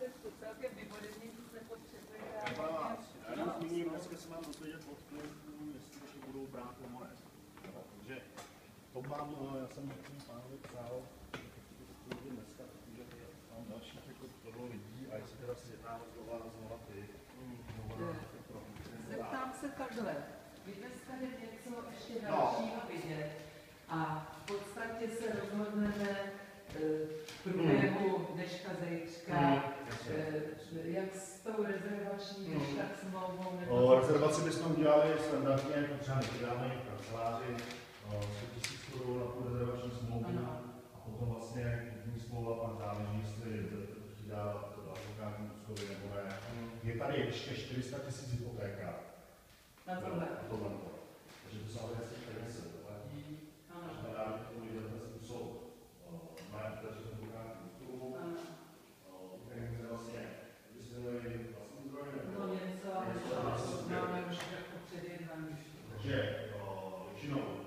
máte celkem vymodený, nic nepotřebujete. Já jenom zmíním, dneska se mám dozvědět od klientů, jestli ještě budou brát Lumores. Takže to mám, já jsem tím pánovi psal, dneska, že mám další toho lidí a jestli teda sjednáme znova ty. Zeptám se takhle. Vy dneska je něco ještě dalšího vidět a v podstatě se rozhodneme v průběhu dneška zítřka, jak s tou rezervační, když tak smlouvou nebo... Rezervaci bychom udělali standardně, třeba neděláme v kanceláři 100 000 Kč na tu rezervační smlouvu a potom vlastně kupní smlouva pak záleží, jestli přidávat advokátní úschovy nebo ne. Je tady ještě 400 000 hypotéka. Na tohle. Takže to samozřejmě si peněz se platí, znamená, že tomu jde ten způsob majetku, takže advokátní úschovu, peníze vlastně vysvětlili vlastní zdroje. No něco, ale máme už jako předjednaný. Takže většinou